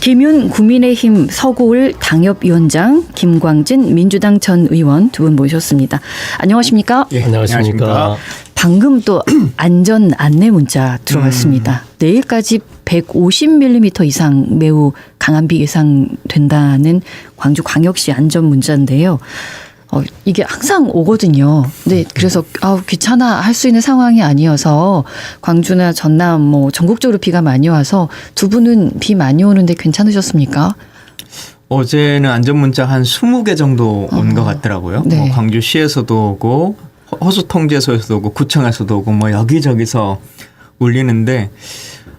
김윤 국민의힘 서구을 당협위원장, 김광진 민주당 전 의원 두 분 모셨습니다. 안녕하십니까? 예, 안녕하십니까? 방금 또 안전 안내 문자 들어왔습니다. 내일까지 150mm 이상 매우 강한 비 예상된다는 광주광역시 안전 문자인데요. 이게 항상 오거든요. 네, 그래서 귀찮아 할 수 있는 상황이 아니어서 광주나 전남 뭐 전국적으로 비가 많이 와서 두 분은 비 많이 오는데 괜찮으셨습니까? 어제는 안전문자 한 20개 정도 온 것 같더라고요. 네. 뭐 광주시에서도 오고 호수통제소에서도 오고 구청에서도 오고 뭐 여기저기서 울리는데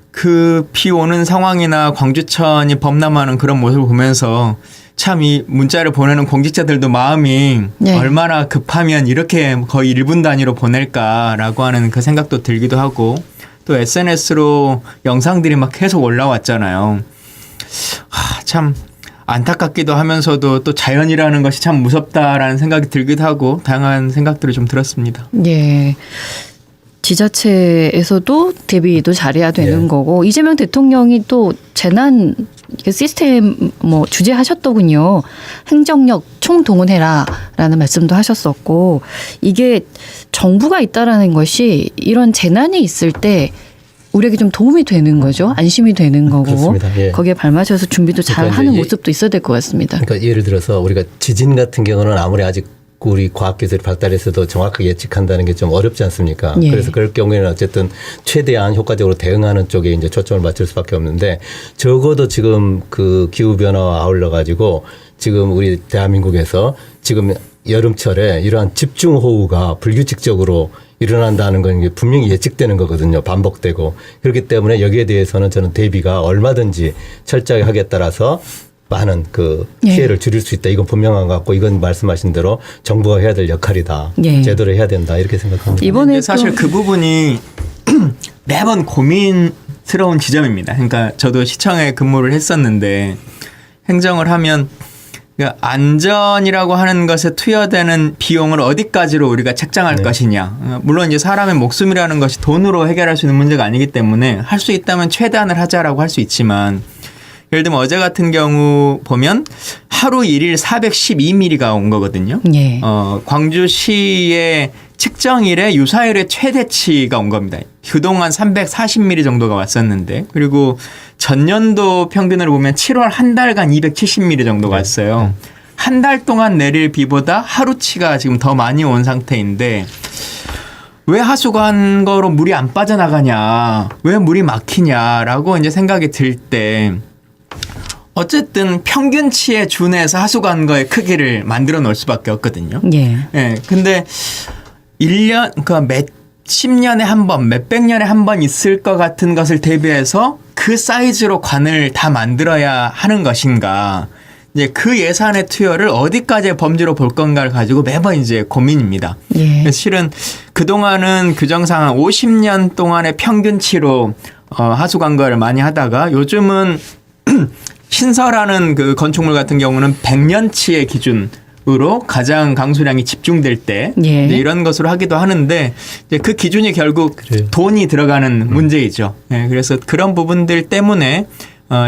그 비 오는 상황이나 광주천이 범람하는 그런 모습을 보면서 참 이 문자를 보내는 공직자들도 마음이 네. 얼마나 급하면 이렇게 거의 1분 단위로 보낼까라고 하는 그 생각도 들기도 하고 또 SNS로 영상들이 막 계속 올라왔잖아요. 참 안타깝기도 하면서도 또 자연이라는 것이 참 무섭다라는 생각이 들기도 하고 다양한 생각들이 좀 들었습니다. 예. 지자체에서도 대비도 잘해야 되는 거고 이재명 대통령이 또 재난 시스템 주재하셨더군요. 행정력 총동원해라라는 말씀도 하셨었고 이게 정부가 있다라는 것이 이런 재난이 있을 때 우리에게 좀 도움이 되는 거죠. 안심이 되는 거고. 그렇습니다. 예. 거기에 발맞춰서 준비도 잘 그러니까 하는 모습도 있어야 될 것 같습니다. 그러니까 예를 들어서 우리가 지진 같은 경우는 아무리 아직 우리 과학기술이 발달했어도 정확하게 예측한다는 게 좀 어렵지 않습니까? 예. 그래서 그럴 경우에는 어쨌든 최대한 효과적으로 대응하는 쪽에 이제 초점을 맞출 수밖에 없는데 적어도 지금 그 기후변화와 아울러 가지고 지금 우리 대한민국에서 지금 여름철에 이러한 집중호우가 불규칙적으로 일어난다는 건 분명히 예측되는 거거든요. 반복되고. 그렇기 때문에 여기에 대해서는 저는 대비가 얼마든지 철저하게 하기에 따라서 많은 그 피해를 줄일 수 있다. 이건 분명한 것 같고 이건 말씀하신 대로 정부가 해야 될 역할이다. 예. 제대로 해야 된다. 이렇게 생각합니다. 이번에 사실 그 부분이 매번 고민스러운 지점입니다. 그러니까 저도 시청에 근무를 했었는데 행정을 하면 안전이라고 하는 것에 투여되는 비용을 어디까지로 우리가 책정할 것이냐. 물론 이제 사람의 목숨이라는 것이 돈으로 해결할 수 있는 문제가 아니기 때문에 할 수 있다면 최대한을 하자라고 할 수 있지만 예를 들면 어제 같은 경우 보면 하루 1일 412mm가 온 거거든요. 예. 광주시의 측정일에 유사일의 최대치가 온 겁니다. 그동안 340mm 정도가 왔었는데 그리고 전년도 평균으로 보면 7월 한 달간 270mm 정도가 왔어요. 한 달 동안 내릴 비보다 하루치가 지금 더 많이 온 상태인데 왜 하수관거로 물이 안 빠져나가냐, 왜 물이 막히냐라고 이제 생각이 들 때 어쨌든 평균치에 준해서 하수관거의 크기를 만들어 놓을 수밖에 없거든요. 예. 예. 근데 1년, 그러니까 몇십 년에 한 번, 몇백 년에 한 번 있을 것 같은 것을 대비해서 그 사이즈로 관을 다 만들어야 하는 것인가. 이제 그 예산의 투여를 어디까지의 범주로 볼 건가를 가지고 매번 이제 고민입니다. 예. 실은 그동안은 규정상 50년 동안의 평균치로 하수관거를 많이 하다가 요즘은 신설하는 그 건축물 같은 경우는 100년치의 기준으로 가장 강수량이 집중될 때 예. 이런 것으로 하기도 하는데 이제 그 기준이 결국 돈이 들어가는 문제이죠. 네, 그래서 그런 부분들 때문에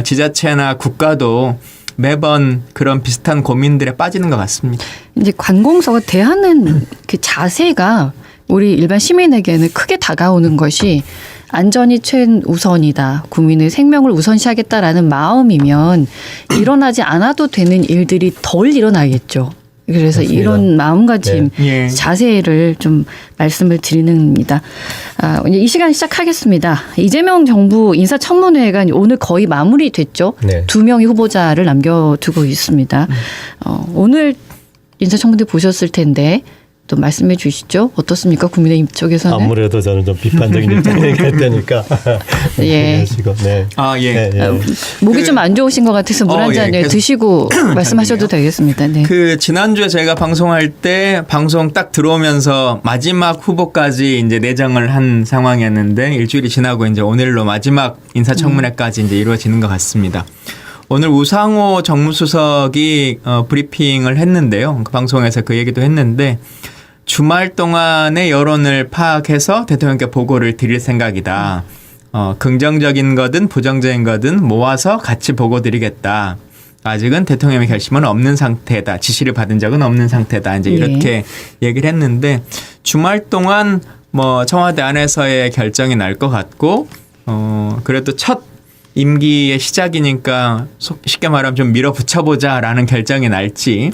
지자체나 국가도 매번 그런 비슷한 고민들에 빠지는 것 같습니다. 이제 관공서가 대하는 그 자세가 우리 일반 시민에게는 크게 다가오는 것이 안전이 최우선이다. 국민의 생명을 우선시하겠다라는 마음이면 일어나지 않아도 되는 일들이 덜 일어나겠죠. 그래서 맞습니다. 이런 마음가짐, 네. 예. 자세를 좀 말씀을 드리는입니다. 이제 이 시간 시작하겠습니다. 이재명 정부 인사청문회가 오늘 거의 마무리됐죠. 네. 2명의 후보자를 남겨두고 있습니다. 오늘 인사청문회 보셨을 텐데 또 말씀해 주시죠. 어떻습니까? 국민의힘 쪽에서는. 아무래도 저는 좀 비판적인 입장이 되니까. 예. 네. 예. 네, 예. 목이 좀 안 좋으신 것 같아서 물 한 잔 예. 드시고 말씀하셔도 되겠습니다. 네. 그 지난주에 저희가 방송할 때 방송 딱 들어오면서 마지막 후보까지 이제 내정을 한 상황이었는데 일주일이 지나고 이제 오늘로 마지막 인사청문회까지 이제 이루어지는 것 같습니다. 오늘 우상호 정무수석이 브리핑을 했는데요. 그 방송에서 그 얘기도 했는데 주말 동안의 여론을 파악해서 대통령께 보고를 드릴 생각이다. 긍정적인 거든 부정적인 거든 모아서 같이 보고 드리겠다. 아직은 대통령의 결심은 없는 상태다. 지시를 받은 적은 없는 상태다. 이제 이렇게 얘기를 했는데 주말 동안 뭐 청와대 안에서의 결정이 날 것 같고 그래도 첫 임기의 시작이니까 쉽게 말하면 좀 밀어붙여보자라는 결정이 날지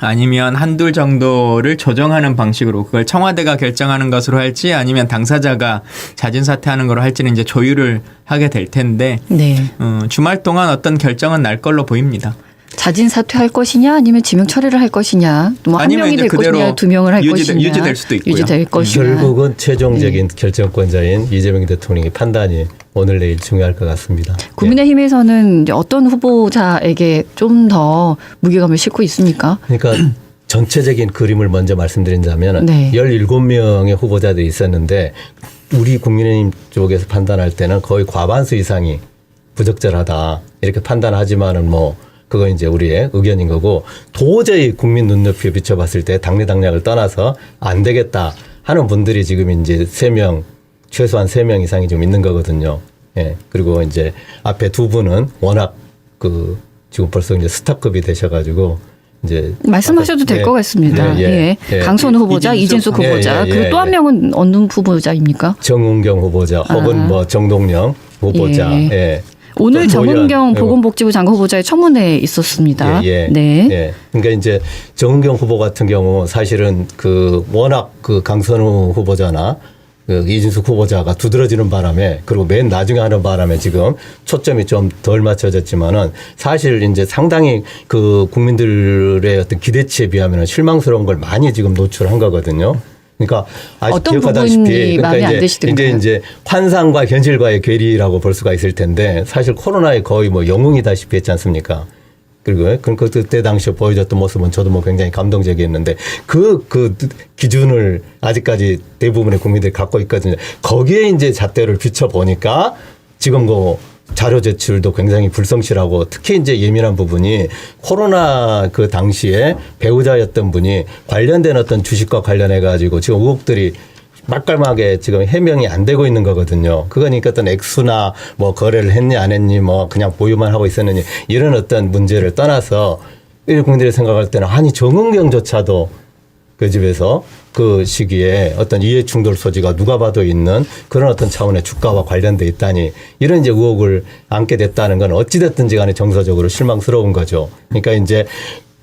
아니면 한둘 정도를 조정하는 방식으로 그걸 청와대가 결정하는 것으로 할지 아니면 당사자가 자진 사퇴하는 걸로 할지는 이제 조율을 하게 될 텐데 네. 주말 동안 어떤 결정은 날 걸로 보입니다. 자진 사퇴할 것이냐 아니면 지명 처리를 할 것이냐 뭐 한 명이 될 것이냐 2명을 할 것이냐 유지될 수도 있고요. 유지될 것이냐. 결국은 최종적인 결정권자인 이재명 대통령의 판단이 오늘 내일 중요할 것 같습니다. 국민의힘에서는 이제 어떤 후보자에게 좀 더 무게감을 싣고 있습니까? 그러니까 전체적인 그림을 먼저 말씀드린다면 네. 17명의 후보자들이 있었는데 우리 국민의힘 쪽에서 판단할 때는 거의 과반수 이상이 부적절하다 이렇게 판단하지만은 뭐 그거 이제 우리의 의견인 거고 도저히 국민 눈높이에 비춰봤을 때 당리 당략을 떠나서 안 되겠다 하는 분들이 지금 이제 3명 최소한 3명 이상이 좀 있는 거거든요. 예. 그리고 이제 앞에 두 분은 워낙 지금 벌써 이제 스타급이 되셔가지고 이제 말씀하셔도 될 것 같습니다. 예. 강선우 후보자, 이진숙 후보자, 그리고 또 한 명은 어느 후보자입니까? 정은경 후보자, 혹은 뭐 정동영 후보자. 예. 오늘 정은경 보건복지부 장관 후보자의 청문회에 있었습니다. 네. 그러니까 이제 정은경 후보 같은 경우 사실은 워낙 강선우 후보자나 이진숙 후보자가 두드러지는 바람에 그리고 맨 나중에 하는 바람에 지금 초점이 좀 덜 맞춰졌지만은 사실 이제 상당히 국민들의 어떤 기대치에 비하면 실망스러운 걸 많이 지금 노출한 거거든요. 그러니까 어떤 부분이 마음에 안 드시던가요? 이제 환상과 현실과의 괴리라고 볼 수가 있을 텐데 사실 코로나에 거의 뭐 영웅이다시피 했지 않습니까? 그리고 그때 당시에 보여줬던 모습은 저도 뭐 굉장히 감동적이었는데 그 기준을 아직까지 대부분의 국민들이 갖고 있거든요. 거기에 이제 잣대를 비춰보니까 지금 자료 제출도 굉장히 불성실하고 특히 이제 예민한 부분이 코로나 당시에 배우자였던 분이 관련된 어떤 주식과 관련해 가지고 지금 의혹들이 막갈막에 지금 해명이 안 되고 있는 거거든요. 그거니까 어떤 액수나 뭐 거래를 했니 안 했니 뭐 그냥 보유만 하고 있었느니 이런 어떤 문제를 떠나서 국민들이 생각할 때는 아니 정은경조차도 그 집에서 그 시기에 어떤 이해충돌 소지가 누가 봐도 있는 그런 어떤 차원의 주가와 관련돼 있다니 이런 이제 의혹을 안게 됐다는 건 어찌됐든지 간에 정서적으로 실망스러운 거죠. 그러니까 이제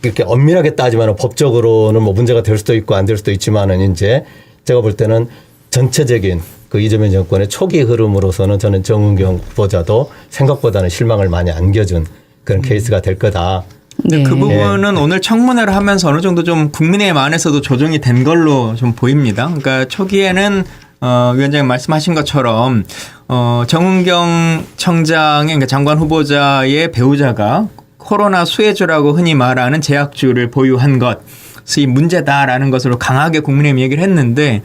이렇게 엄밀하게 따지면 법적으로는 뭐 문제가 될 수도 있고 안 될 수도 있지만은 이제 제가 볼 때는 전체적인 이재명 정권의 초기 흐름으로서는 저는 정은경 후보자도 생각보다는 실망을 많이 안겨준 그런 케이스가 될 거다. 네. 그 부분은 오늘 청문회를 하면서 어느 정도 좀 국민의힘 안에서도 조정이 된 걸로 좀 보입니다. 그러니까 초기에는 위원장님 말씀하신 것처럼 정은경 청장의 그러니까 장관 후보자의 배우자가 코로나 수혜주라고 흔히 말하는 제약주를 보유한 것이 문제다라는 것으로 강하게 국민의힘이 얘기를 했는데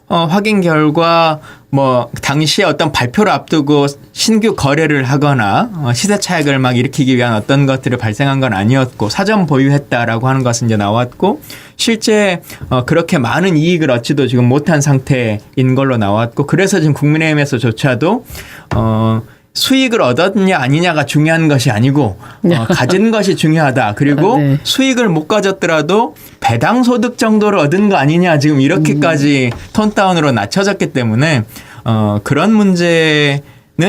확인 결과 뭐 당시에 어떤 발표를 앞두고 신규 거래를 하거나 시세 차익을 막 일으키기 위한 어떤 것들을 발생한 건 아니었고 사전 보유했다라고 하는 것은 이제 나왔고 실제 그렇게 많은 이익을 얻지도 지금 못한 상태인 걸로 나왔고 그래서 지금 국민의힘에서조차도 수익을 얻었냐 아니냐가 중요한 것이 아니고 가진 것이 중요하다. 그리고 네. 수익을 못 가졌더라도 배당 소득 정도를 얻은 거 아니냐 지금 이렇게까지 톤다운으로 낮춰졌기 때문에 그런 문제는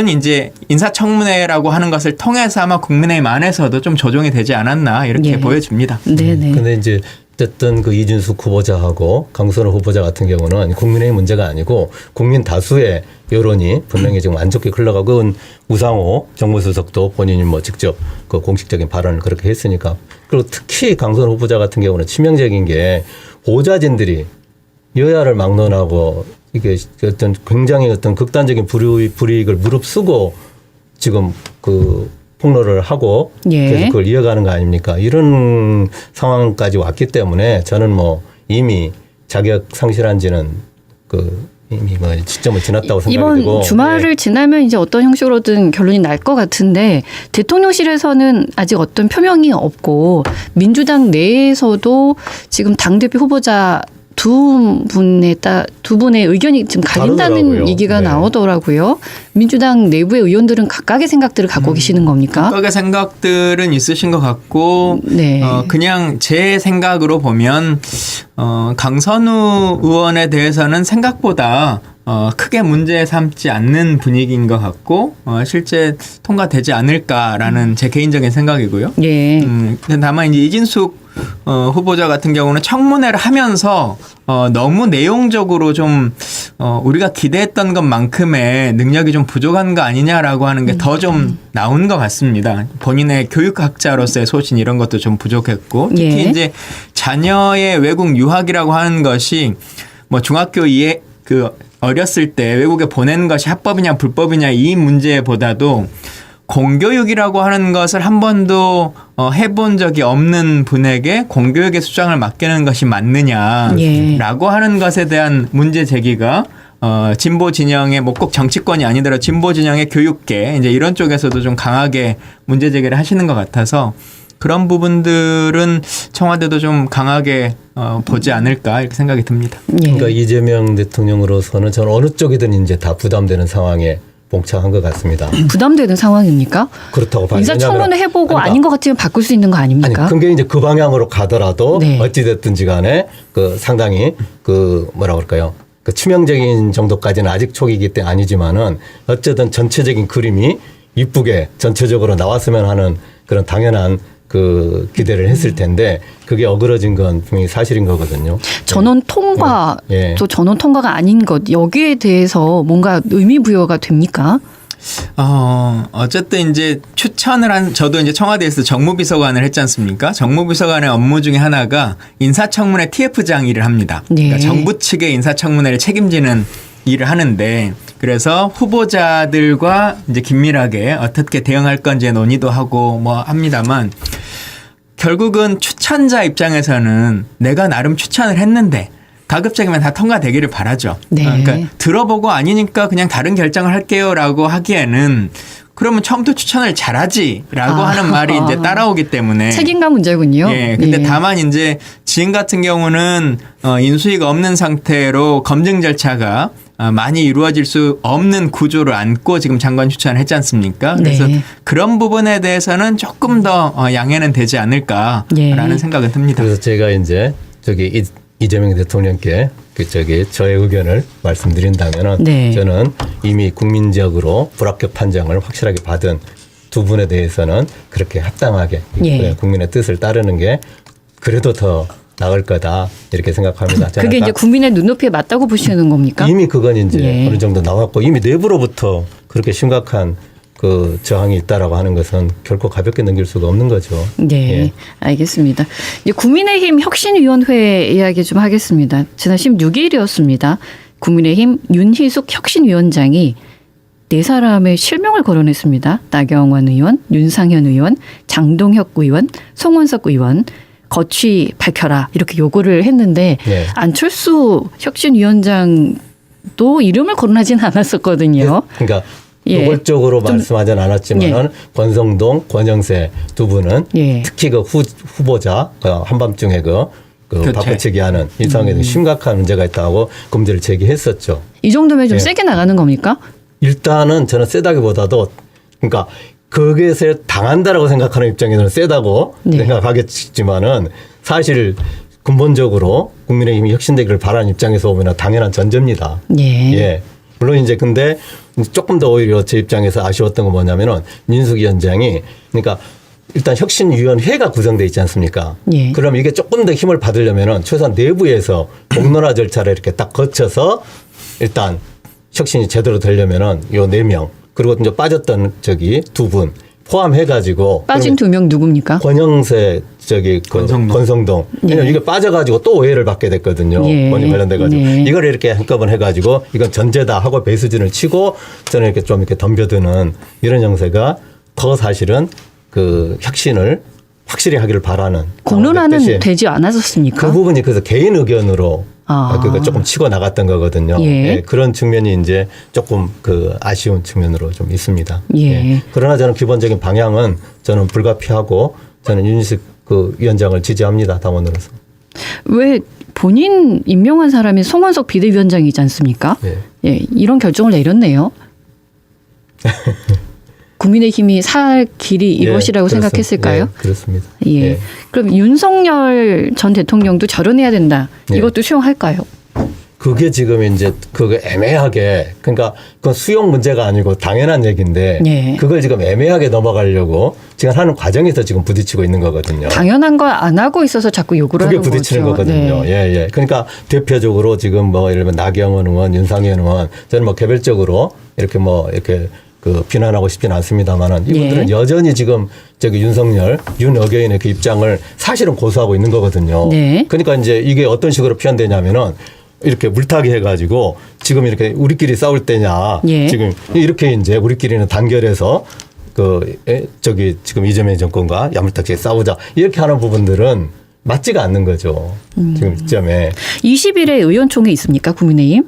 이제 인사청문회라고 하는 것을 통해서 아마 국민의힘 안에서도 좀 조정이 되지 않았나 이렇게 네. 보여집니다. 네네. 근데 이제 어쨌든 이준숙 후보자하고 강선우 후보자 같은 경우는 국민의 문제가 아니고 국민 다수의 여론이 분명히 지금 안 좋게 흘러가고 그건 우상호 정무수석도 본인이 뭐 직접 공식적인 발언을 그렇게 했으니까 그리고 특히 강선우 후보자 같은 경우는 치명적인 게 보좌진들이 여야를 막론하고 이게 어떤 굉장히 어떤 극단적인 불이익을 무릅쓰고 지금 폭로를 하고 계속 그걸 이어가는 거 아닙니까? 이런 상황까지 왔기 때문에 저는 뭐 이미 자격 상실한 지는 이미 뭐 시점을 지났다고 생각이 되고 이번 주말을 지나면 이제 어떤 형식으로든 결론이 날 것 같은데 대통령실에서는 아직 어떤 표명이 없고 민주당 내에서도 지금 당대표 후보자 두 분의 의견이 지금 갈린다는 다르더라고요. 얘기가 네. 나오더라고요. 민주당 내부의 의원들은 각각의 생각들을 갖고 계시는 겁니까? 각각의 생각들은 있으신 것 같고 네. 그냥 제 생각으로 보면 강선우 의원에 대해서는 생각보다 크게 문제 삼지 않는 분위기인 것 같고 실제 통과되지 않을까라는 제 개인적인 생각이고요. 예. 다만 이제 이진숙 후보자 같은 경우는 청문회를 하면서 너무 내용적으로 좀 우리가 기대했던 것만큼의 능력이 좀 부족한 거 아니냐라고 하는 게 더 좀 나온 것 같습니다. 본인의 교육학자로서의 소신 이런 것도 좀 부족했고 특히 예. 이제 자녀의 외국 유학이라고 하는 것이 뭐 중학교 어렸을 때 외국에 보내는 것이 합법이냐 불법이냐 이 문제보다도 공교육이라고 하는 것을 한 번도 해본 적이 없는 분에게 공교육의 수장을 맡기는 것이 맞느냐라고 예. 하는 것에 대한 문제 제기가 진보 진영의 뭐 꼭 정치권이 아니더라도 진보 진영의 교육계 이제 이런 쪽에서도 좀 강하게 문제 제기를 하시는 것 같아서 그런 부분들은 청와대도 좀 강하게 보지 않을까 이렇게 생각이 듭니다. 예. 그러니까 이재명 대통령으로서는 저는 어느 쪽이든 이제 다 부담되는 상황에 봉착한 것 같습니다. 부담되는 상황입니까? 그렇다고 봐요. 인사청문회 해보고 그러니까 아닌 것 같으면 바꿀 수 있는 거 아닙니까? 아니, 그게 이제 그 방향으로 가더라도 네. 어찌됐든지 간에 그 상당히 그 뭐라 그럴까요? 그 치명적인 정도까지는 아직 초기이기 때문에 아니지만은 어쨌든 전체적인 그림이 이쁘게 전체적으로 나왔으면 하는 그런 당연한 그 기대를 했을 텐데 그게 어그러진 건 분명히 사실인 거거든요. 전원 통과 예. 또 전원 통과가 아닌 것 여기에 대해서 뭔가 의미 부여가 됩니까? 어쨌든 이제 저도 이제 청와대에서 정무비서관을 했지 않습니까? 정무비서관의 업무 중에 하나가 인사청문회 TF장 일을 합니다. 네. 그러니까 정부 측의 인사청문회를 책임지는 일을 하는데 그래서 후보자들과 이제 긴밀하게 어떻게 대응할 건지 논의도 하고 뭐 합니다만 결국은 추천자 입장에서는 내가 나름 추천을 했는데 가급적이면 다 통과되기를 바라죠. 네. 그러니까 들어보고 아니니까 그냥 다른 결정을 할게요라고 하기에는 그러면 처음부터 추천을 잘하지라고 하는 말이 이제 따라오기 때문에 책임감 문제군요. 예. 근데 예. 다만 이제 지금 같은 경우는 인수위가 없는 상태로 검증 절차가 많이 이루어질 수 없는 구조를 안고 지금 장관 추천을 했지 않습니까? 그래서 네. 그런 부분에 대해서는 조금 더 양해는 되지 않을까라는 예. 생각은 듭니다. 그래서 제가 이제 이재명 대통령께 저의 의견을 말씀드린다면은 네. 저는 이미 국민적으로 불합격 판정을 확실하게 받은 두 분에 대해서는 그렇게 합당하게 예. 국민의 뜻을 따르는 게 그래도 더 나을 거다 이렇게 생각합니다. 저는 그게 이제 아까 국민의 눈높이에 맞다고 보시는 겁니까? 이미 그건 이제 예. 어느 정도 나왔고 이미 내부로부터 그렇게 심각한 그 저항이 있다라고 하는 것은 결코 가볍게 넘길 수가 없는 거죠. 네, 예. 알겠습니다. 이제 국민의힘 혁신위원회 이야기 좀 하겠습니다. 지난 16일이었습니다. 국민의힘 윤희숙 혁신위원장이 네 사람의 실명을 거론했습니다. 나경원 의원, 윤상현 의원, 장동혁 의원, 송원석 의원 거취 밝혀라 이렇게 요구를 했는데 예. 안철수 혁신위원장도 이름을 거론하지는 않았었거든요. 그러니까 예. 노골적으로 말씀하지는 않았지만은 권성동, 권영세 두 분은 예. 특히 그 후보자 한밤중에 그 교체. 바꿔치기 하는 이 상황에서 심각한 문제가 있다고 검증을 제기했었죠. 이 정도면 좀 예. 세게 나가는 겁니까? 일단은 저는 세다기보다도 그러니까 그것을 당한다라고 생각하는 입장에서는 세다고 네. 생각하겠지만은 사실 근본적으로 국민의힘이 혁신되기를 바라는 입장에서 보면 당연한 전제입니다. 예. 예. 물론 이제 근데 조금 더 오히려 제 입장에서 아쉬웠던 건 뭐냐면은 민숙 위원장이 그러니까 일단 혁신위원회가 구성돼 있지 않습니까? 예. 그럼 이게 조금 더 힘을 받으려면은 최소한 내부에서 공론화 절차를 이렇게 딱 거쳐서 일단 혁신이 제대로 되려면은 요 4명 그리고 이제 빠졌던 두 분 포함해가지고 빠진 2명 누굽니까? 권영세 권성동. 왜냐면 예. 이게 빠져가지고 또 오해를 받게 됐거든요. 예. 권위 관련돼가지고 네. 이걸 이렇게 한꺼번에 해가지고 이건 전제다 하고 배수진을 치고 저는 이렇게 좀 이렇게 덤벼드는 이런 형세가 더 사실은 그 혁신을 확실히 하기를 바라는 공론화는 뜻이 되지 않았었습니까? 그 부분이 그래서 개인 의견으로 아. 그거 조금 치고 나갔던 거거든요. 예. 예, 그런 측면이 이제 조금 그 아쉬운 측면으로 좀 있습니다. 예. 그러나 저는 기본적인 방향은 저는 불가피하고 저는 윤희숙 그 위원장을 지지합니다. 당원으로서. 왜 본인 임명한 사람이 송원석 비대위원장이지 않습니까? 네. 예, 이런 결정을 내렸네요. 국민의힘이 살 길이 이것이라고 그렇습니다. 생각했을까요? 네, 그렇습니다. 예. 예. 그럼 윤석열 전 대통령도 절연해야 된다. 네. 이것도 수용할까요? 그게 지금 이제 그거 애매하게 그러니까 그건 수용 문제가 아니고 당연한 얘기인데 예. 그걸 지금 애매하게 넘어가려고 지금 하는 과정에서 지금 부딪히고 있는 거거든요. 당연한 걸 안 하고 있어서 자꾸 요구를 그게 하는 부딪히는 거죠. 거거든요. 네. 예, 예. 그러니까 대표적으로 지금 뭐 예를 들면 나경원 의원, 윤상현 의원 저는 뭐 개별적으로 이렇게 뭐 이렇게 그 비난하고 싶지는 않습니다만은 이분들은 예. 여전히 지금 저기 윤석열, 윤어게인의 그 입장을 사실은 고수하고 있는 거거든요. 네. 그러니까 이제 이게 어떤 식으로 표현되냐면은 이렇게 물타기 해가지고 지금 이렇게 우리끼리 싸울 때냐. 예. 지금 이렇게 이제 우리끼리는 단결해서 저기 지금 이재명 정권과 야물딱지게 싸우자 이렇게 하는 부분들은 맞지가 않는 거죠. 지금 시점에. 20일에 의원총회 있습니까? 국민의힘?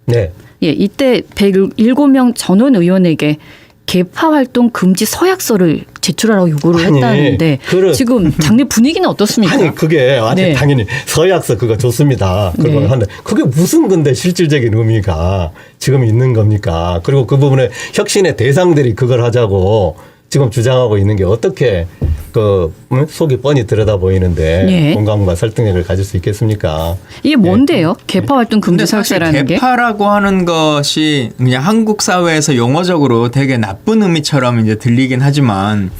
네. 예, 이때 107명 전원 의원에게 개파 활동 금지 서약서를 제출하라고 요구를 아니, 했다는데 지금 당내 분위기는 어떻습니까? 아니 그게 네. 당연히 서약서 그거 좋습니다. 그걸 네. 하는데 그게 무슨 근데 실질적인 의미가 지금 있는 겁니까? 그리고 그 부분에 혁신의 대상들이 그걸 하자고 지금 주장하고 있는 게 어떻게 그 속이 뻔히 들여다 보이는데 네. 공감과 설득력을 가질 수 있겠습니까? 이게 뭔데요? 개파 활동 근데 금지 사실 서약서라는 게? 개파라고 하는 것이 그냥 한국 사회에서 용어적으로 되게 나쁜 의미처럼 이제 들리긴 하지만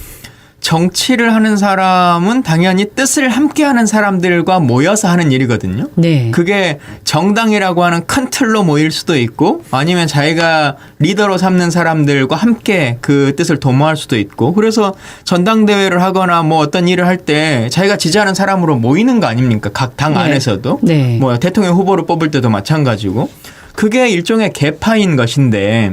정치를 하는 사람은 당연히 뜻을 함께하는 사람들과 모여서 하는 일이거든요. 네. 그게 정당이라고 하는 큰 틀로 모일 수도 있고 아니면 자기가 리더로 삼는 사람들과 함께 그 뜻을 도모할 수도 있고 그래서 전당대회를 하거나 뭐 어떤 일을 할 때 자기가 지지하는 사람으로 모이는 거 아닙니까? 각 당 네. 안에서도. 네. 뭐 대통령 후보를 뽑을 때도 마찬가지고 그게 일종의 개파인 것인데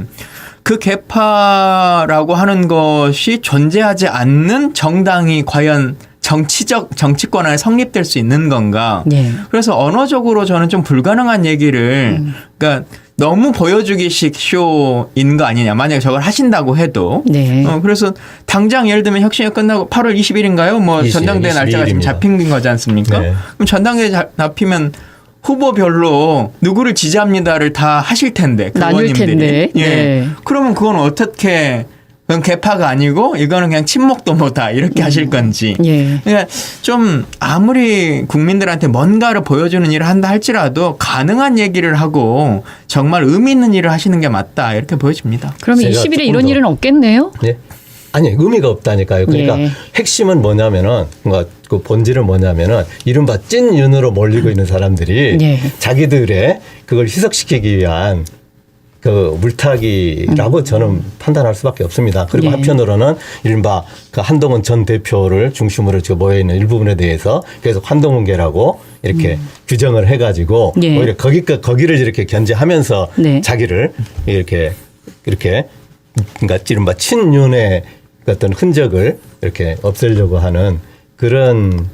그 개파라고 하는 것이 존재하지 않는 정당이 과연 정치권 안에 성립될 수 있는 건가? 네. 그래서 언어적으로 저는 좀 불가능한 얘기를 그러니까 너무 보여주기식 쇼인 거 아니냐. 만약에 저걸 하신다고 해도. 네. 그래서 당장 예를 들면 혁신이 끝나고 8월 20일인가요? 뭐 20일, 전당대회 날짜가 지금 22일입니다. 잡힌 거지 않습니까? 네. 그럼 전당대회 잡히면 후보별로 누구를 지지합니다를 다 하실 텐데. 그 나눌 의원님들이. 텐데. 예. 네. 그러면 그건 어떻게 그건 개파가 아니고 이거는 그냥 친목도모다 이렇게 하실 건지. 예. 그러니까 좀 아무리 국민들한테 뭔가를 보여주는 일을 한다 할지라도 가능한 얘기를 하고 정말 의미 있는 일을 하시는 게 맞다 이렇게 보여집니다. 그러면 제가 20일에 조금 이런 더- 일은 없겠네요? 예? 아니 의미가 없다니까요. 그러니까 예. 핵심은 뭐냐면은 뭔가 그 본질은 뭐냐면은 이른바 찐윤으로 몰리고 있는 사람들이 예. 자기들의 그걸 희석시키기 위한 그 물타기라고 저는 판단할 수밖에 없습니다. 그리고 예. 한편으로는 이른바 그 한동훈 전 대표를 중심으로 지금 모여 있는 일부분에 대해서 계속 한동훈계라고 이렇게 규정을 해가지고 예. 오히려 거기를 이렇게 견제하면서 네. 자기를 이렇게 그러니까 이른바 친윤의 어떤 흔적을 이렇게 없애려고 하는 그런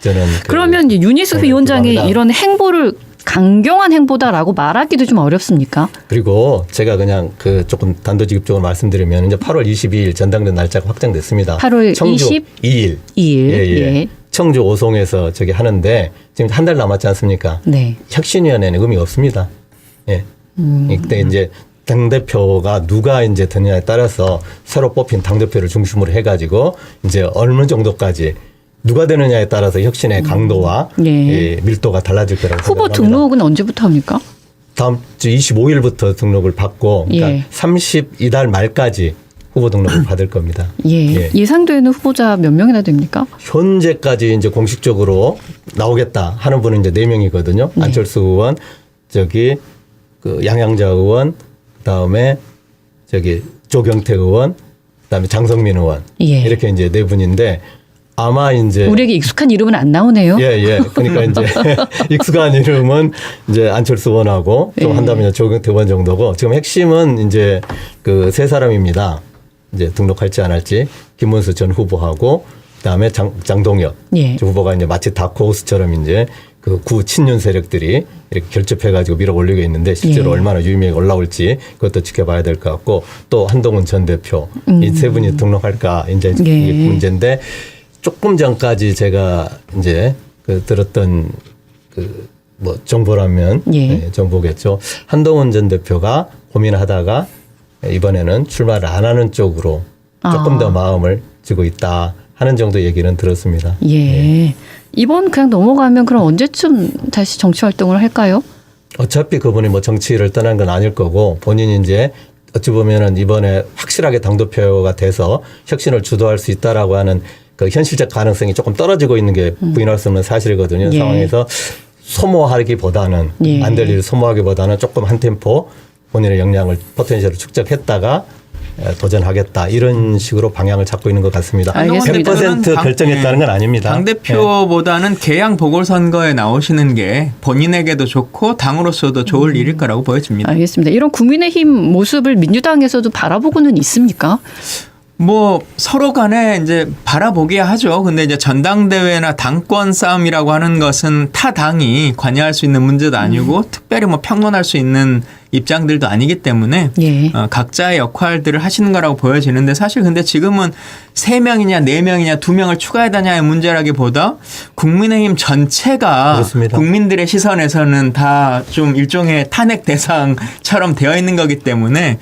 저는 그러면 이제 윤희숙 네, 위원장의 기대합니다. 이런 행보를 강경한 행보다라고 말하기도 좀 어렵습니까? 그리고 제가 그냥 그 조금 단도직입적으로 말씀드리면 이제 8월 22일 전당대 날짜가 확정됐습니다. 8월 청주 22일. 2일. 예. 청주 오송에서 저기 하는데 지금 한 달 남았지 않습니까? 네. 혁신위원회는 의미가 없습니다. 예. 이때 이제 당대표가 누가 이제 되느냐에 따라서 새로 뽑힌 당대표를 중심으로 해가지고 이제 어느 정도까지 누가 되느냐에 따라서 혁신의 강도와 예. 이 밀도가 달라질 거라고 후보 생각합니다. 등록은 언제부터 합니까? 다음 주 25일부터 등록을 받고 그러니까 예. 32달 말까지 후보 등록을 받을 겁니다. 예. 예상되는 후보자 몇 명이나 됩니까? 현재까지 이제 공식적으로 나오겠다 하는 분은 이제 4명이거든요. 네. 안철수 의원, 저기 그 양양자 의원, 그다음에 저기 조경태 의원, 그다음에 장성민 의원 예. 이렇게 이제 4분인데 아마 이제 우리에게 익숙한 이름은 안 나오네요. 예. 그러니까 이제 익숙한 이름은 이제 안철수 의원하고 좀 예. 한다면 조경태 의원 정도고 지금 핵심은 이제 그 세 사람입니다. 이제 등록할지 안 할지 김문수 전 후보하고 그다음에 장동혁 예. 후보가 이제 마치 다크호스처럼 이제 그 구 친윤 세력들이 이렇게 결집해가지고 밀어 올리고 있는데 실제로 예. 얼마나 유의미하게 올라올지 그것도 지켜봐야 될 것 같고 또 한동훈 전 대표 이 세 분이 등록할까 이제 예. 이게 문제인데 조금 전까지 제가 이제 그 들었던 뭐 정보라면 예. 네, 정보겠죠. 한동훈 전 대표가 고민하다가 이번에는 출마를 안 하는 쪽으로 조금 더 마음을 주고 있다 하는 정도 얘기는 들었습니다. 예. 이번 그냥 넘어가면 그럼 언제쯤 다시 정치 활동을 할까요? 어차피 그분이 뭐 정치를 떠난 건 아닐 거고 본인이 이제 어찌 보면은 이번에 확실하게 당대표가 돼서 혁신을 주도할 수 있다라고 하는 그 현실적 가능성이 조금 떨어지고 있는 게 부인할 수 없는 사실이거든요. 예. 상황에서 소모하기보다는 예. 안 될 일을 소모하기보다는 조금 한 템포 본인의 역량을 포텐셜을 축적했다가 도전하겠다 이런 식으로 방향을 잡고 있는 것 같습니다. 알겠습니다. 100% 결정했다는 건 아닙니다. 당대표보다는 개항 보궐선거에 나오시는 게 본인에게도 좋고 당으로서도 좋을 일일 거라고 보여집니다. 알겠습니다. 이런 국민의힘 모습을 민주당에서도 바라보고는 있습니까? 뭐 서로 간에 이제 바라보기야 하죠. 근데 이제 전당대회나 당권 싸움이라고 하는 것은 타 당이 관여할 수 있는 문제도 아니고 특별히 뭐 평론할 수 있는 입장들도 아니기 때문에 예. 각자의 역할들을 하시는 거라고 보여지는데 사실 근데 지금은 3명이냐 4명이냐 2명을 추가해다냐의 문제라기보다 국민의힘 전체가 그렇습니다. 국민들의 시선에서는 다 좀 일종의 탄핵 대상처럼 되어 있는 거기 때문에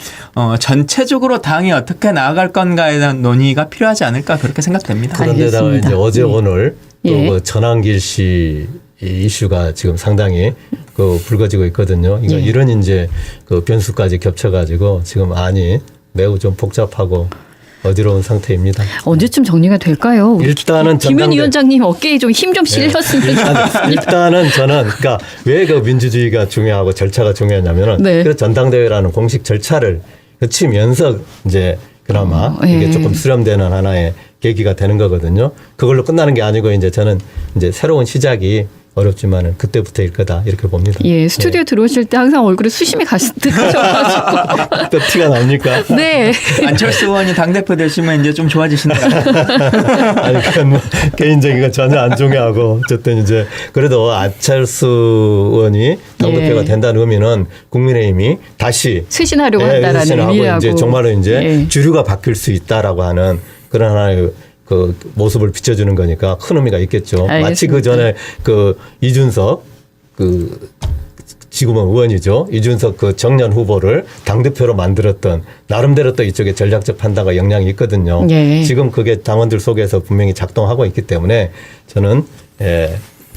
전체적으로 당이 어떻게 나아갈 건가에 대한 논의가 필요하지 않을까 그렇게 생각됩니다. 그런데다가 알겠습니다. 이제 어제 예. 오늘 또 예. 그 전환길 씨 이슈가 지금 상당히 그 불거지고 있거든요. 예. 이런 이제 그 변수까지 겹쳐가지고 지금 안이 매우 좀 복잡하고 어지러운 상태입니다. 언제쯤 정리가 될까요? 일단은 김윤 위원장님 어깨에 좀 힘 좀 실렸으면 좋겠습니다. 일단은 저는 그러니까 왜 그 민주주의가 중요하고 절차가 중요하냐면은 네. 그 전당대회라는 공식 절차를 거치면서 이제 그나마 예. 이게 조금 수렴되는 하나의 계기가 되는 거거든요. 그걸로 끝나는 게 아니고 이제 저는 이제 새로운 시작이 어렵지만은 그때부터일 거다 이렇게 봅니다. 예, 스튜디오 들어오실 때 항상 얼굴에 수심이 가득하셔가지고. 또 티가 납니까? 네. 안철수 의원이 당대표 되시면 이제 좀 좋아지신다고. 아니 그건 뭐 개인적인 건 전혀 안 중요하고 어쨌든 이제 그래도 안철수 의원이 당대표가 예. 된다는 의미는 국민의힘이 다시 쇄신하려고 한다라는 쇄신하고 의미라고. 이제 정말로 이제 예. 주류가 바뀔 수 있다라고 하는 그런 하나의 그 모습을 비춰주는 거니까 큰 의미가 있겠죠. 알겠습니다. 마치 그 전에 그 이준석 그 지금은 의원이죠. 이준석 그 정년 후보를 당대표로 만들었던 나름대로 또 이쪽에 전략적 판단과 역량이 있거든요. 예. 지금 그게 당원들 속에서 분명히 작동하고 있기 때문에 저는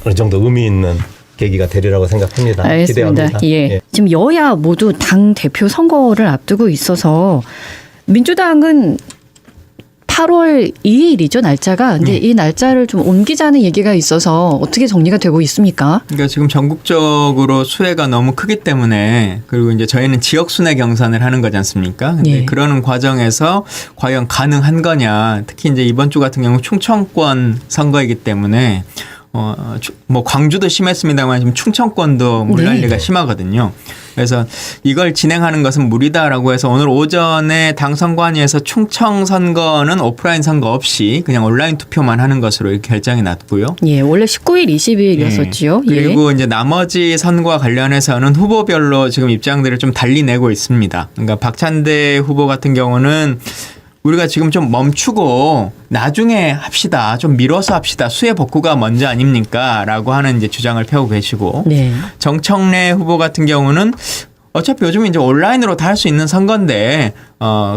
어느 정도 의미 있는 계기가 되리라고 생각합니다. 알겠습니다. 기대합니다. 예. 지금 여야 모두 당 대표 선거를 앞두고 있어서 민주당은 8월 2일이죠, 날짜가. 근데 이 날짜를 좀 옮기자는 얘기가 있어서 어떻게 정리가 되고 있습니까? 그러니까 지금 전국적으로 수혜가 너무 크기 때문에 그리고 이제 저희는 지역 순회 경선을 하는 거지 않습니까? 근데 예. 그러는 과정에서 과연 가능한 거냐. 특히 이제 이번 주 같은 경우 충청권 선거이기 때문에 뭐 광주도 심했습니다만 지금 충청권도 물난리가 네. 심하거든요. 그래서 이걸 진행하는 것은 무리다라고 해서 오늘 오전에 당 선관위에서 충청 선거는 오프라인 선거 없이 그냥 온라인 투표만 하는 것으로 이렇게 결정이 났고요. 예, 원래 19일, 20일이었었지요. 예. 그리고 이제 나머지 선거와 관련해서는 후보별로 지금 입장들을 좀 달리 내고 있습니다. 그러니까 박찬대 후보 같은 경우는 우리가 지금 좀 멈추고 나중에 합시다. 좀 미뤄서 합시다. 수혜 복구가 먼저 아닙니까? 라고 하는 이제 주장을 펴고 계시고. 네. 정청래 후보 같은 경우는 어차피 요즘 이제 온라인으로 다 할 수 있는 선거인데,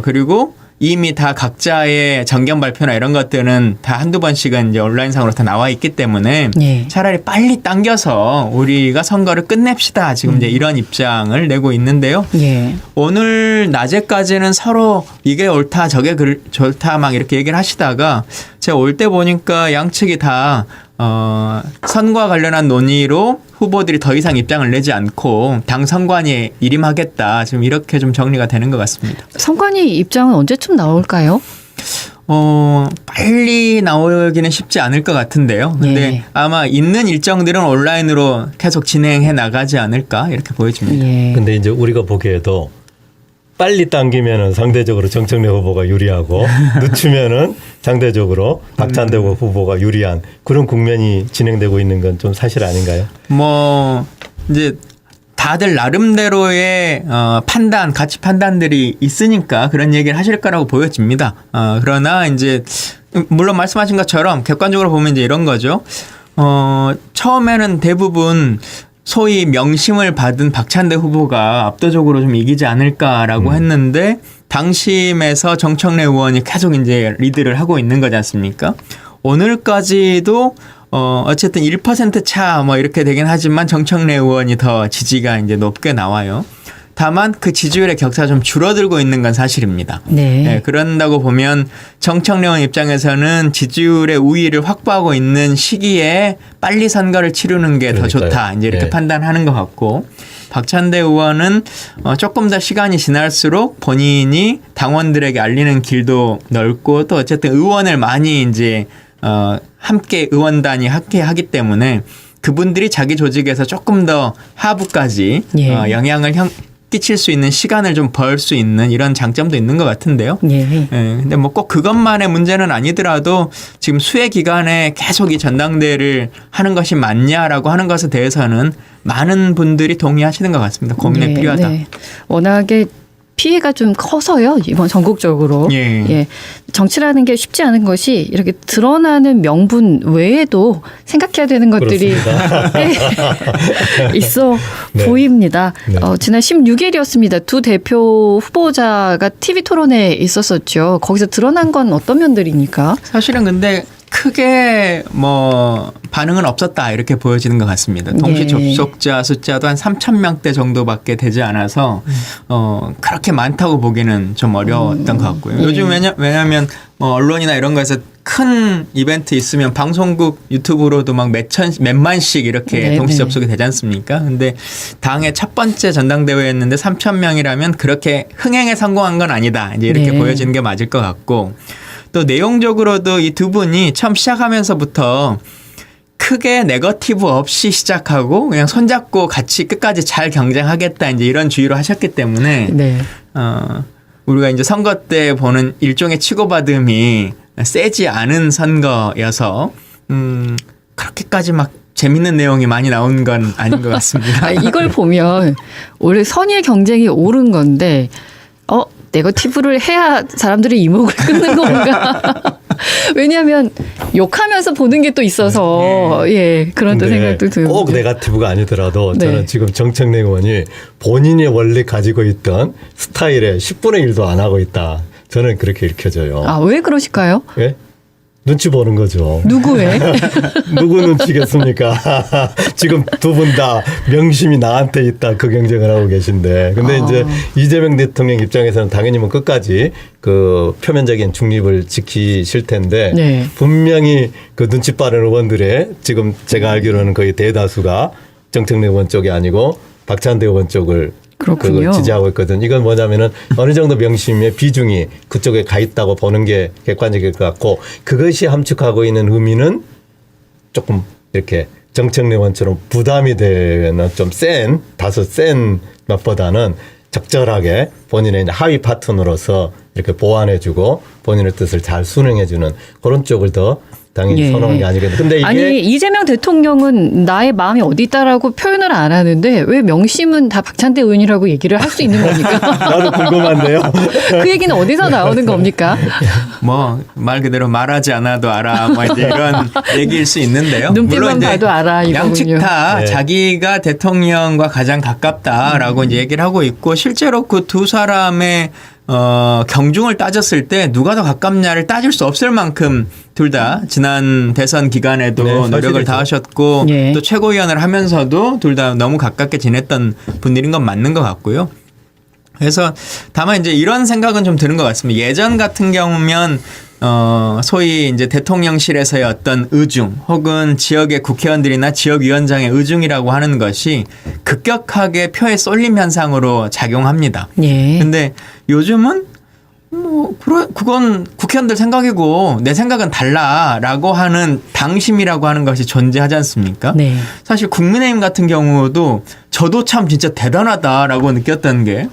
그리고 이미 다 각자의 정견 발표나 이런 것들은 다 한두 번씩은 이제 온라인상으로 다 나와 있기 때문에 예. 차라리 빨리 당겨서 우리가 선거를 끝냅시다. 지금 이제 이런 입장을 내고 있는데요. 예. 오늘 낮에까지는 서로 이게 옳다 저게 좋다 막 이렇게 얘기를 하시다가 제가 올 때 보니까 양측이 다 선거와 관련한 논의로 후보들이 더 이상 입장을 내지 않고 당 선관위에 일임하겠다. 지금 이렇게 좀 정리가 되는 것 같습니다. 선관위 입장은 언제쯤 나올까요? 빨리 나오기는 쉽지 않을 것 같은데요. 근데 예. 아마 있는 일정들은 온라인으로 계속 진행해 나가지 않을까 이렇게 보여집니다. 예. 근데 이제 우리가 보기에도 빨리 당기면은 상대적으로 정청래 후보가 유리하고 늦추면은 상대적으로 박찬대 후보가 유리한 그런 국면이 진행되고 있는 건 좀 사실 아닌가요? 뭐 이제 다들 나름대로의 판단, 가치 판단들이 있으니까 그런 얘기를 하실 거라고 보여집니다. 그러나 이제 물론 말씀하신 것처럼 객관적으로 보면 이제 이런 거죠. 처음에는 대부분 소위 명심을 받은 박찬대 후보가 압도적으로 좀 이기지 않을까라고 했는데 당심에서 정청래 의원이 계속 이제 리드를 하고 있는 거지 않습니까? 오늘까지도 어쨌든 1% 차 뭐 이렇게 되긴 하지만 정청래 의원이 더 지지가 이제 높게 나와요. 다만 그 지지율의 격차가 좀 줄어들고 있는 건 사실입니다. 네. 네, 그런다고 보면 정청래 의원 입장에서는 지지율의 우위를 확보하고 있는 시기에 빨리 선거를 치르는 게 더 좋다. 이제 이렇게 네. 판단하는 것 같고 박찬대 의원은 조금 더 시간이 지날수록 본인이 당원들에게 알리는 길도 넓고 또 어쨌든 의원을 많이 이제 함께 의원단이 함께 하기 때문에 그분들이 자기 조직에서 조금 더 하부까지 예. 영향을 끼칠 수 있는 시간을 좀 벌 수 있는 이런 장점도 있는 것 같은데요. 예. 예, 근데 뭐 꼭 그것만의 문제는 아니더라도 지금 수해 기간에 계속 이 전당대회를 하는 것이 맞냐라고 하는 것에 대해서는 많은 분들이 동의하시는 것 같습니다. 고민이 필요하다. 네. 워낙에 피해가 좀 커서요. 이번 전국적으로. 예. 정치라는 게 쉽지 않은 것이 이렇게 드러나는 명분 외에도 생각해야 되는 것들이 꽤 있어 네. 보입니다. 네. 지난 16일이었습니다. 두 대표 후보자가 TV 토론회에 있었었죠. 거기서 드러난 건 어떤 면들입니까? 사실은 근데 크게 뭐 반응은 없었다 이렇게 보여지는 것 같습니다. 동시 접속자 숫자도 한 3,000명대 정도밖에 되지 않아서 그렇게 많다고 보기는 좀 어려웠던 것 같고요. 요즘 왜냐하면 뭐 언론이나 이런 거에서 큰 이벤트 있으면 방송국 유튜브로도 막 몇만씩 이렇게 동시 접속이 되지 않습니까? 근데 당의 첫 번째 전당대회였는데 3,000명이라면 그렇게 흥행에 성공한 건 아니다. 이제 이렇게 보여지는 게 맞을 것 같고 또 내용적으로도 이 두 분이 처음 시작하면서부터 크게 네거티브 없이 시작하고 그냥 손잡고 같이 끝까지 잘 경쟁하겠다 이제 이런 주의로 하셨기 때문에 우리가 이제 선거 때 보는 일종의 치고받음이 세지 않은 선거여서 그렇게까지 막 재밌는 내용이 많이 나온 건 아닌 것 같습니다. 이걸 보면 원래 선의의 경쟁이 옳은 건데 네거티브를 해야 사람들이 이목을 끊는 건가? 왜냐하면 욕하면서 보는 게 또 있어서 그런 또 생각도 들고 꼭 네거티브가 아니더라도 네. 저는 지금 정청래 의원이 본인이 원래 가지고 있던 스타일의 10분의 1도 안 하고 있다. 저는 그렇게 읽혀져요. 아, 왜 그러실까요? 예? 눈치 보는 거죠. 누구의? 누구 눈치겠습니까? 지금 두 분 다 명심이 나한테 있다 그 경쟁을 하고 계신데. 근데 이제 이재명 대통령 입장에서는 당연히 뭐 끝까지 그 표면적인 중립을 지키실 텐데 분명히 그 눈치 빠른 의원들의 지금 제가 알기로는 거의 대다수가 정청래 의원 쪽이 아니고 박찬대 의원 쪽을 그걸 지지하고 있거든. 이건 뭐냐면은 어느 정도 명심의 비중이 그쪽에 가 있다고 보는 게 객관적일 것 같고 그것이 함축하고 있는 의미는 조금 이렇게 정청래 의원처럼 부담이 되는 좀 다소 센 것보다는 적절하게 본인의 이제 하위 파트너로서 이렇게 보완해주고 본인의 뜻을 잘 순응해주는 그런 쪽을 더 당연히 선호하는 게 아니겠나. 근데 이게 아니 이재명 대통령은 나의 마음이 어디 있다라고 표현을 안 하는데 왜 명심은 다 박찬대 의원이라고 얘기를 할 수 있는 겁니까? 나도 궁금한데요. 그 얘기는 어디서 나오는 겁니까? 뭐 말 그대로 말하지 않아도 알아. 뭐 이제 이런 얘기일 수 있는데요. 눈빛만 봐도 알아 이거군요. 양측 다 네. 자기가 대통령과 가장 가깝다라고 이제 얘기를 하고 있고 실제로 그 두 사람의 경중을 따졌을 때 누가 더 가깝냐를 따질 수 없을 만큼 둘 다 지난 대선 기간에도 노력을 다하셨고 또 최고위원을 하면서도 둘 다 너무 가깝게 지냈던 분들인 건 맞는 것 같고요. 그래서 다만 이제 이런 생각은 좀 드는 것 같습니다. 예전 같은 경우면 소위 이제 대통령실에서의 어떤 의중 혹은 지역의 국회의원들이나 지역위원장의 의중이라고 하는 것이 급격하게 표에 쏠림 현상으로 작용합니다. 근데 요즘은 뭐 그건 국회의원들 생각이고 내 생각은 달라라고 하는 당심이라고 하는 것이 존재하지 않습니까? 사실 국민의힘 같은 경우도 저도 참 진짜 대단하다라고 느꼈던 게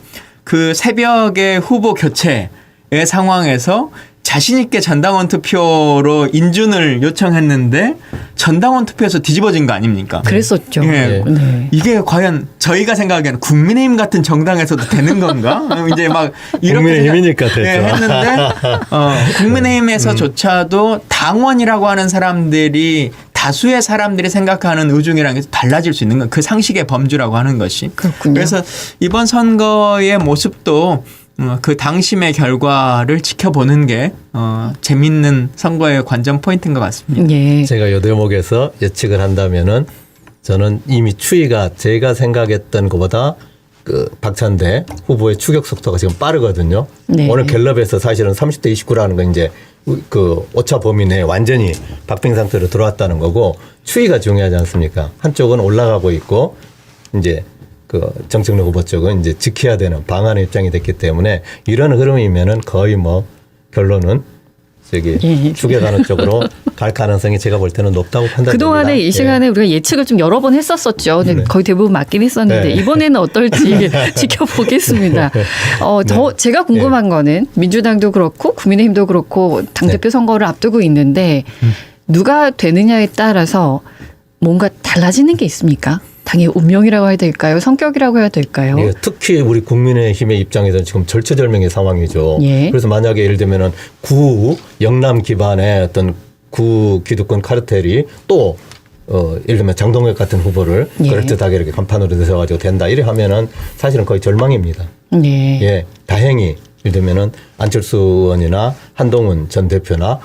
그 새벽에 후보 교체의 상황에서 자신 있게 전당원 투표로 인준을 요청했는데 전당원 투표에서 뒤집어진 거 아닙니까? 그랬었죠. 이게 과연 저희가 생각하기에는 국민의힘 같은 정당에서도 되는 건가? 이제 막 이렇게 국민의힘이니까 됐죠. 했는데 국민의힘에서조차도 당원이라고 하는 사람들이 다수의 사람들이 생각하는 의중이라는 게 달라질 수 있는 건 그 상식의 범주라고 하는 것이. 그렇군요. 그래서 이번 선거의 모습도 그 당심의 결과를 지켜보는 게 재밌는 선거의 관전 포인트인 것 같습니다. 예. 제가 이 대목에서 예측을 한다면은 저는 이미 추이가 제가 생각했던 것보다 그 박찬대 후보의 추격 속도가 지금 빠르거든요. 네. 오늘 갤럽에서 사실은 30대 29라는 건 이제 그 오차 범위 내에 완전히 박빙 상태로 들어왔다는 거고 추이가 중요하지 않습니까? 한쪽은 올라가고 있고 이제 그 정청래 후보 쪽은 이제 지켜야 되는 방안의 입장이 됐기 때문에 이런 흐름이면은 거의 뭐 결론은 저기 예. 추격하는 쪽으로 갈 가능성이 제가 볼 때는 높다고 판단됩니다. 그동안에 이 시간에 우리가 예측을 좀 여러 번 했었었죠. 근데 거의 대부분 맞긴 했었는데 네. 이번에는 어떨지 지켜보겠습니다. 제가 궁금한 거는 민주당도 그렇고 국민의힘도 그렇고 당대표 선거를 앞두고 있는데 누가 되느냐에 따라서 뭔가 달라지는 게 있습니까? 당의 운명이라고 해야 될까요? 성격이라고 해야 될까요? 예, 특히 우리 국민의힘의 입장에서는 지금 절체절명의 상황이죠. 예. 그래서 만약에 예를 들면은 구 영남 기반의 어떤 구 기득권 카르텔이 또 예를 들면 장동혁 같은 후보를 예. 그럴듯하게 이렇게 간판으로 내세워가지고 된다. 이래 하면은 사실은 거의 절망입니다. 네. 예, 다행히 예를 들면은 안철수 의원이나 한동훈 전 대표나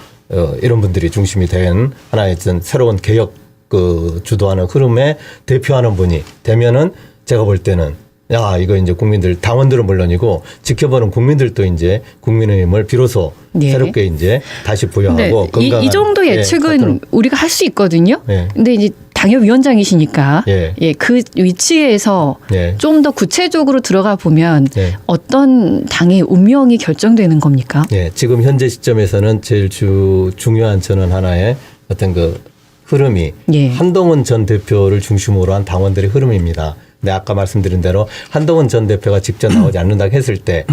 이런 분들이 중심이 된 하나의 어떤 새로운 개혁 그 주도하는 흐름에 대표하는 분이 되면은 제가 볼 때는 야 이거 이제 국민들 당원들은 물론이고 지켜보는 국민들도 이제 국민의힘을 비로소 네. 새롭게 이제 다시 부여하고 건강한 이 정도 예측은 우리가 할 수 있거든요. 네. 근데 이제 당협위원장이시니까 예. 그 위치에서 예. 좀 더 구체적으로 들어가 보면 예. 어떤 당의 운명이 결정되는 겁니까? 예, 지금 현재 시점에서는 제일 중요한 저는 하나의 어떤 그 흐름이 예. 한동훈 전 대표를 중심으로 한 당원들의 흐름입니다. 근데 아까 말씀드린 대로 한동훈 전 대표가 직접 나오지 않는다고 했을 때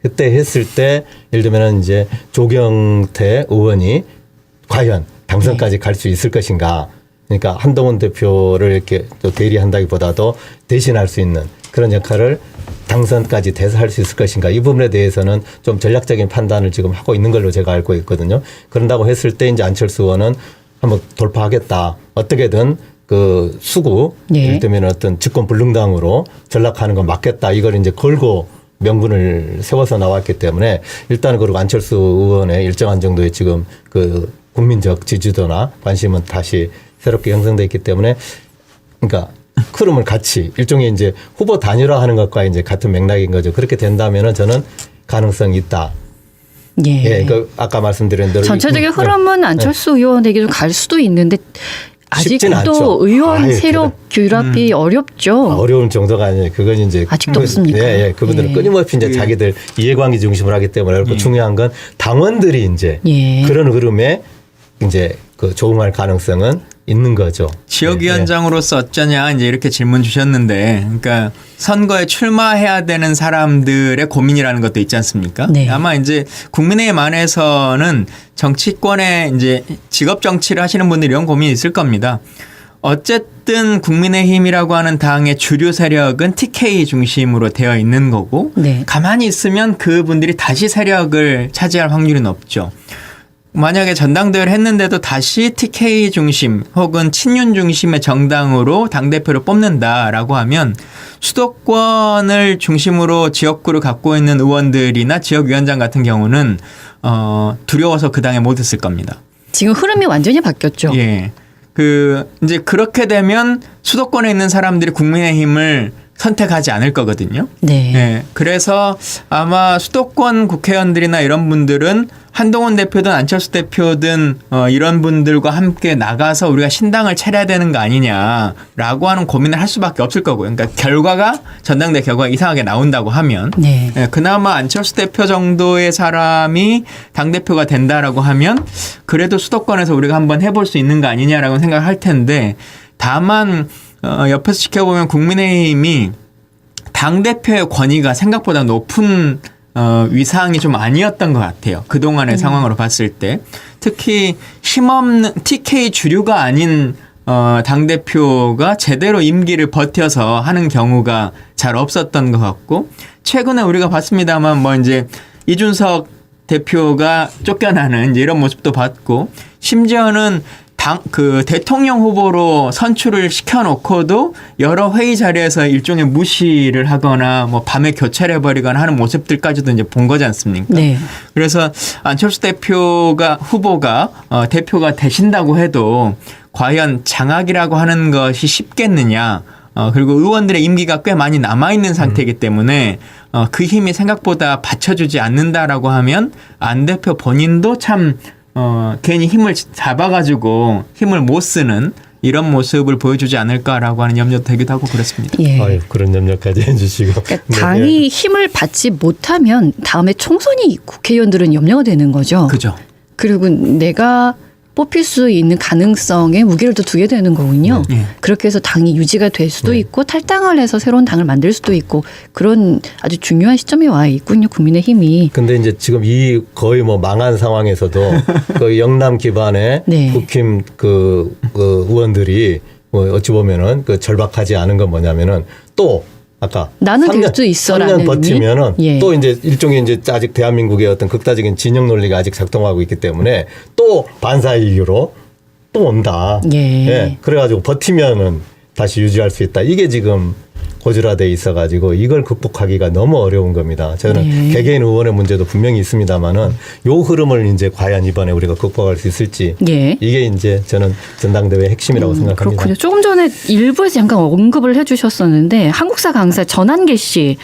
그때 했을 때 예를 들면 이제 조경태 의원이 과연 당선까지 갈 수 있을 것인가. 그러니까 한동훈 대표를 이렇게 또 대리한다기보다도 대신할 수 있는 그런 역할을 당선까지 돼서 할 수 있을 것인가. 이 부분에 대해서는 좀 전략적인 판단을 지금 하고 있는 걸로 제가 알고 있거든요. 그런다고 했을 때 이제 안철수 의원은 한번 돌파하겠다. 어떻게든 그 수구, 예. 예를 들면 어떤 집권 불능당으로 전락하는 건 맞겠다. 이걸 이제 걸고 명분을 세워서 나왔기 때문에 일단 그리고 안철수 의원의 일정한 정도의 지금 그 국민적 지지도나 관심은 다시 새롭게 형성돼 있기 때문에 그러니까 흐름을 같이 일종의 이제 후보 단일화하는 것과 이제 같은 맥락인 거죠. 그렇게 된다면은 저는 가능성이 있다. 예. 예, 그 아까 말씀드린 대로 전체적인 흐름은 안철수 의원에게도 갈 수도 있는데 쉽진 않죠. 아직도 의원 아예 세력 규합이 어렵죠. 어려운 정도가 아니에요. 그건 이제 아직도 없습니까? 예, 그분들은 예. 끊임없이 이제 자기들 이해관계 중심으로 하기 때문에 어렵고 중요한 건 당원들이 이제 예. 그런 흐름에 이제 그 조응할 가능성은 있는 거죠. 지역위원장으로서 어쩌냐 이제 이렇게 질문 주셨는데, 그러니까 선거에 출마해야 되는 사람들의 고민이라는 것도 있지 않습니까? 네. 아마 이제 국민의힘 안에서는 정치권에 이제 직업 정치를 하시는 분들이 이런 고민이 있을 겁니다. 어쨌든 국민의힘이라고 하는 당의 주류 세력은 TK 중심으로 되어 있는 거고, 네. 가만히 있으면 그분들이 다시 세력을 차지할 확률이 높죠. 만약에 전당대회를 했는데도 다시 TK 중심 혹은 친윤 중심의 정당으로 당대표를 뽑는다라고 하면 수도권을 중심으로 지역구를 갖고 있는 의원들이나 지역위원장 같은 경우는 두려워서 그 당에 못 있을 겁니다. 지금 흐름이 완전히 바뀌었죠. 예. 이제 그렇게 되면 수도권에 있는 사람들이 국민의힘을 선택하지 않을 거거든요. 네. 예. 그래서 아마 수도권 국회의원들이나 이런 분들은 한동훈 대표든 안철수 대표든 이런 분들과 함께 나가서 우리가 신당을 차려야 되는 거 아니냐라고 하는 고민을 할 수밖에 없을 거고요. 그러니까 전당대 결과가 이상하게 나온다고 하면 네. 예, 그나마 안철수 대표 정도의 사람이 당대표가 된다라고 하면 그래도 수도권에서 우리가 한번 해볼 수 있는 거 아니냐라고 생각을 할 텐데, 다만 옆에서 지켜보면 국민의힘이 당대표의 권위가 생각보다 높은 위상이 좀 아니었던 것 같아요. 그동안의 상황으로 봤을 때. 특히 힘없는 TK 주류가 아닌 당대표가 제대로 임기를 버텨서 하는 경우가 잘 없었던 것 같고, 최근에 우리가 봤습니다만 뭐 이제 이준석 대표가 쫓겨나는 이제 이런 모습도 봤고, 심지어는 그 대통령 후보로 선출을 시켜놓고도 여러 회의 자리에서 일종의 무시를 하거나 뭐 밤에 교체를 해버리거나 하는 모습들까지도 이제 본 거지 않습니까? 네. 그래서 안철수 후보가 대표가 되신다고 해도 과연 장악이라고 하는 것이 쉽겠느냐? 그리고 의원들의 임기가 꽤 많이 남아있는 상태이기 때문에 그 힘이 생각보다 받쳐주지 않는다라고 하면 안 대표 본인도 참 괜히 힘을 잡아가지고 힘을 못 쓰는 이런 모습을 보여주지 않을까라고 하는 염려도 되기도 하고 그렇습니다. 예. 아유, 그런 염려까지 해주시고. 그러니까 네, 당이 힘을 받지 못하면 다음에 총선이 국회의원들은 염려가 되는 거죠. 그죠. 그리고 내가 뽑힐 수 있는 가능성에 무게를 더 두게 되는 거군요. 네. 그렇게 해서 당이 유지가 될 수도 네. 있고 탈당을 해서 새로운 당을 만들 수도 있고 그런 아주 중요한 시점에 와 있군요. 국민의힘이. 근데 이제 지금 이 거의 뭐 망한 상황에서도 그 영남 기반의 네. 국힘 그 의원들이 뭐 어찌 보면은 그 절박하지 않은 건 뭐냐면은 또 아까 나는 될 수 있어라는 3년 버티면은 예. 또 이제 일종의 이제 아직 대한민국의 어떤 극단적인 진영 논리가 아직 작동하고 있기 때문에 또 반사이익으로 또 온다. 예. 그래가지고 버티면은 다시 유지할 수 있다. 이게 지금 고질화돼 있어가지고 이걸 극복하기가 너무 어려운 겁니다. 저는 네. 개개인 의원의 문제도 분명히 있습니다만은 요 흐름을 이제 과연 이번에 우리가 극복할 수 있을지 예. 이게 이제 저는 전당대회 핵심이라고 생각합니다. 그렇군요. 조금 전에 일부에서 잠깐 언급을 해주셨었는데 한국사 강사 전한계 씨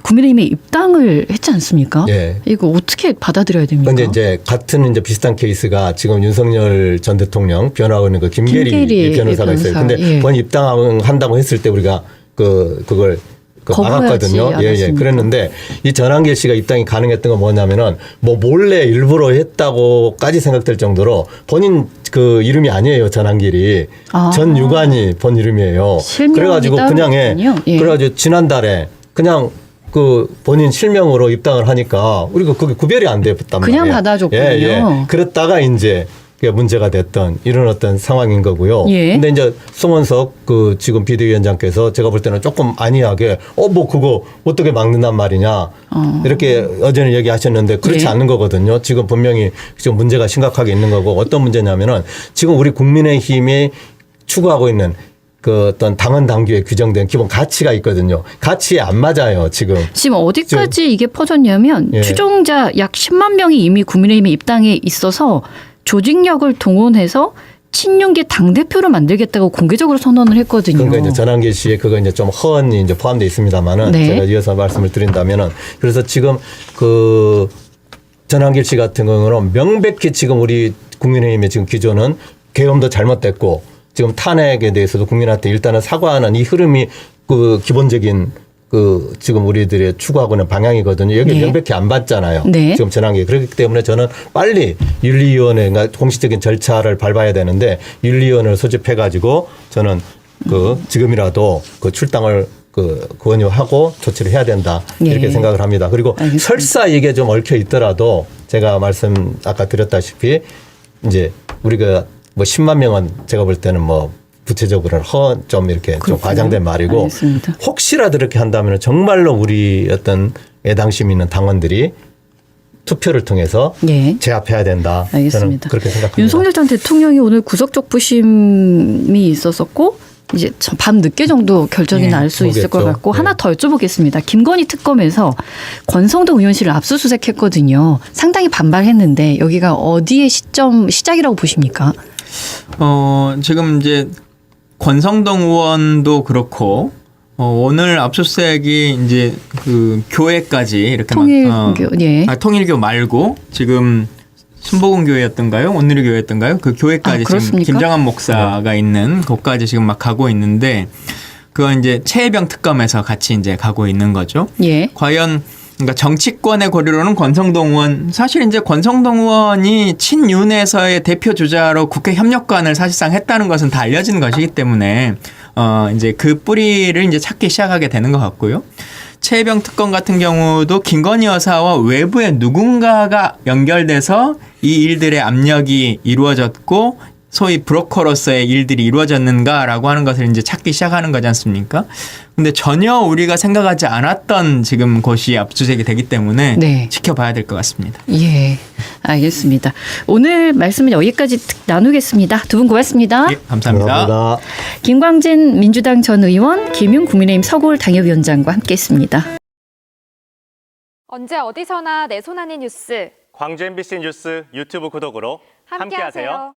국민의힘에 입당을 했지 않습니까? 예. 이거 어떻게 받아들여야 됩니까? 근데 이제 같은 이제 비슷한 케이스가 지금 윤석열 전 대통령 변호하고 있는 그 김계리 변호사가 있어요. 근데 예. 번 입당한다고 했을 때 우리가 그걸 거부하지 막았거든요. 예, 않았습니까? 그랬는데 이 전한길 씨가 입당이 가능했던 건 뭐냐면은 뭐 몰래 일부러 했다고까지 생각될 정도로 본인 그 이름이 아니에요. 전한길이 전 유관이 본 이름이에요. 그래가지고 그냥 예. 그래가지고 지난달에 그냥 그 본인 실명으로 입당을 하니까 우리가 그게 구별이 안 됐단 말이에요. 그냥 받아줬군요. 예. 그랬다가 이제 그게 문제가 됐던 이런 어떤 상황인 거고요. 예. 근데 이제 송원석 그 지금 비대위원장께서 제가 볼 때는 조금 안이하게 뭐 그거 어떻게 막는단 말이냐 이렇게 어제는 얘기하셨는데 그렇지 예. 않는 거거든요. 지금 분명히 지금 문제가 심각하게 있는 거고 어떤 문제냐면은 지금 우리 국민의힘이 추구하고 있는 그 어떤 당헌 당규에 규정된 기본 가치가 있거든요. 가치에 안 맞아요, 지금. 지금 어디까지 이게 퍼졌냐면 예. 추종자 약 10만 명이 이미 국민의힘에 입당해 있어서 조직력을 동원해서 친윤계 당대표를 만들겠다고 공개적으로 선언을 했거든요. 그러니까 이제 전한길 씨의 그거 이제 좀 허언이 이제 포함되어 있습니다만은 네. 제가 이어서 말씀을 드린다면은 그래서 지금 그 전한길 씨 같은 경우는 명백히 지금 우리 국민의힘의 지금 기조는 계엄도 잘못됐고 지금 탄핵에 대해서도 국민한테 일단은 사과하는 이 흐름이 그 기본적인 그 지금 우리들의 추구하고는 방향이거든요. 여기 네. 명백히 안 받잖아요. 네. 지금 전환기 그렇기 때문에 저는 빨리 윤리위원회가 공식적인 절차를 밟아야 되는데 윤리위원회를 소집해가지고 저는 그 지금이라도 그 출당을 그 권유하고 조치를 해야 된다 이렇게 네. 생각을 합니다. 그리고 알겠습니다. 설사 이게 좀 얽혀 있더라도 제가 말씀 아까 드렸다시피 이제 우리가 뭐 10만 명은 제가 볼 때는 뭐 구체적으로는 좀 이렇게 좀 그렇군요. 과장된 말이고 알겠습니다. 혹시라도 이렇게 한다면 정말로 우리 어떤 애당심 있는 당원들이 투표를 통해서 예. 제압해야 된다. 알겠습니다. 저는 그렇게 생각합니다. 윤석열 전 대통령이 오늘 구속적 부심이 있었었고 이제 밤 늦게 정도 결정이 예, 날 수 있을 것 그러겠죠. 같고 네. 하나 더 여쭤보겠습니다. 김건희 특검에서 권성동 의원실을 압수수색했거든요. 상당히 반발했는데 여기가 어디의 시작이라고 보십니까? 지금 이제 권성동 의원도 그렇고 오늘 압수수색이 이제 그 교회까지 이렇게 통일교 예. 통일교 말고 지금 순복음 교회였던가요? 온누리 교회였던가요? 그 교회까지 지금 그렇습니까? 김정한 목사가 있는 곳까지 지금 막 가고 있는데 그건 이제 최혜병 특검에서 같이 이제 가고 있는 거죠. 예. 과연 그러니까 정치권의 고리로는 권성동 의원 사실 이제 권성동 의원이 친윤에서의 대표 주자로 국회 협력관을 사실상 했다는 것은 다 알려진 것이기 때문에 이제 그 뿌리를 이제 찾기 시작하게 되는 것 같고요. 최혜병 특검 같은 경우도 김건희 여사와 외부의 누군가가 연결돼서 이 일들의 압력이 이루어졌고 소위 브로커로서의 일들이 이루어졌는가라고 하는 것을 이제 찾기 시작하는 거지 않습니까? 근데 전혀 우리가 생각하지 않았던 지금 것이 압수수색이 되기 때문에 네. 지켜봐야 될 것 같습니다. 예, 알겠습니다. 오늘 말씀은 여기까지 나누겠습니다. 두 분 고맙습니다. 예, 감사합니다. 감사합니다. 김광진 민주당 전 의원, 김윤 국민의힘 서울 당협위원장과 함께했습니다. 언제 어디서나 내 손 안의 뉴스 광주 MBC 뉴스 유튜브 구독으로 함께하세요.